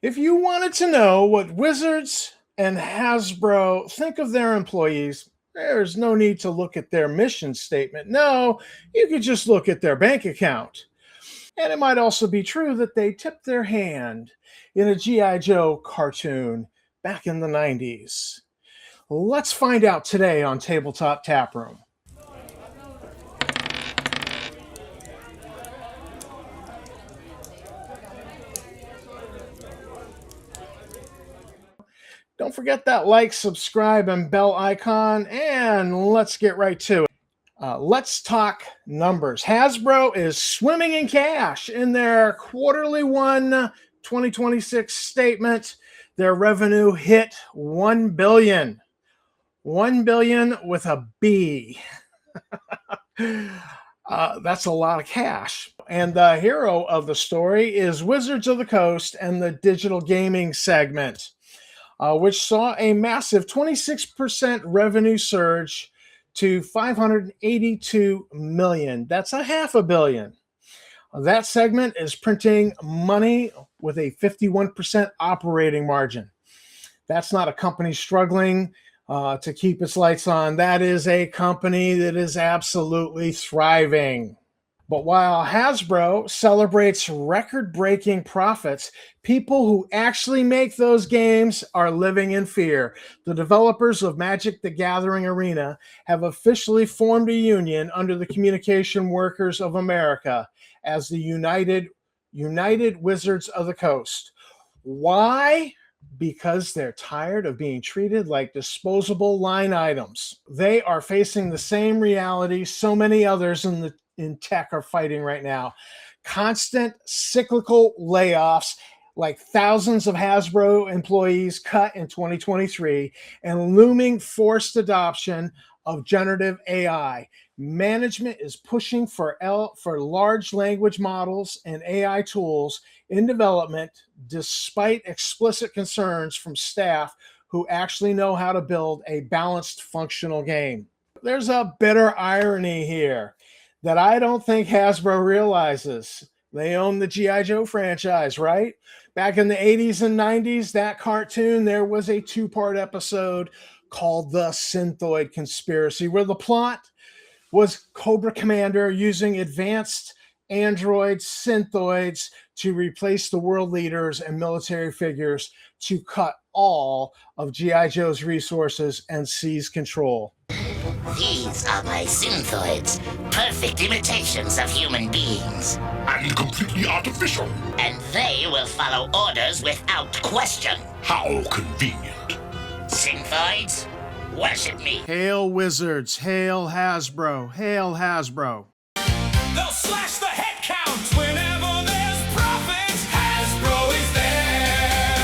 If you wanted to know what Wizards and Hasbro think of their employees, there's no need to look at their mission statement. No, you could just look at their bank account. And it might also be true that they tipped their hand in a G.I. Joe cartoon back in the 90s. Let's find out today on Tabletop Taproom. Don't forget that like, subscribe, and bell icon, and let's get right to it. Let's talk numbers. Hasbro is swimming in cash in their quarterly 2026 statement. Their revenue hit 1 billion. 1 billion with a B. That's a lot of cash. And the hero of the story is Wizards of the Coast and the digital gaming segment, which saw a massive 26% revenue surge to 582 million. That's a $500 million. That segment is printing money with a 51% operating margin. That's not a company struggling to keep its lights on. That is a company that is absolutely thriving. But while Hasbro celebrates record-breaking profits, people who actually make those games are living in fear. The developers of Magic: The Gathering Arena have officially formed a union under the Communication Workers of America as the United Wizards of the Coast. Why? Because they're tired of being treated like disposable line items. They are facing the same reality so many others in tech are fighting right now. Constant cyclical layoffs, like thousands of Hasbro employees cut in 2023, and looming forced adoption of generative AI. Management is pushing for large language models and AI tools in development, despite explicit concerns from staff who actually know how to build a balanced, functional game. There's a bitter irony here that I don't think Hasbro realizes. They own the G.I. Joe franchise, right? Back in the 80s and 90s, that cartoon, there was a two-part episode called The Synthoid Conspiracy, where the plot was Cobra Commander using advanced android synthoids to replace the world leaders and military figures to cut all of G.I. Joe's resources and seize control. These are my Synthoids, perfect imitations of human beings. And completely artificial. And they will follow orders without question. How convenient. Synthoids, worship me. Hail Wizards, hail Hasbro, hail Hasbro. They'll slash the head counts whenever there's profits. Hasbro is there.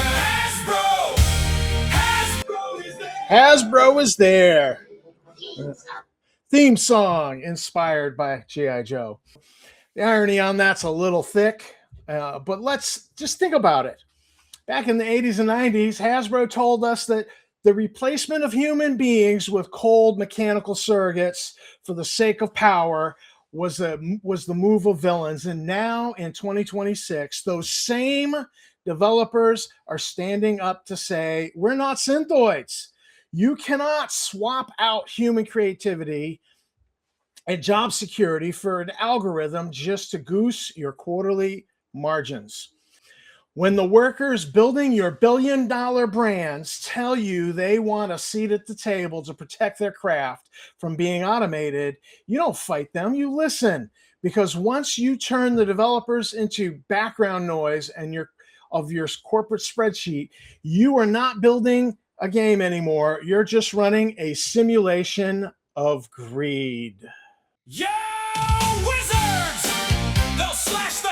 Hasbro is there. Hasbro is there. Theme song inspired by G.I. Joe. The irony on that's a little thick, but let's just think about it. Back in the 80s and 90s, Hasbro told us that the replacement of human beings with cold mechanical surrogates for the sake of power was the move of villains. And now in 2026, those same developers are standing up to say, we're not Synthoids. You cannot swap out human creativity and job security for an algorithm just to goose your quarterly margins. When the workers building your billion-dollar brands tell you they want a seat at the table to protect their craft from being automated, you don't fight them, you listen. Because once you turn the developers into background noise and your corporate spreadsheet, you are not building a game anymore. You're just running a simulation of greed. Yo, Wizards! They'll slash the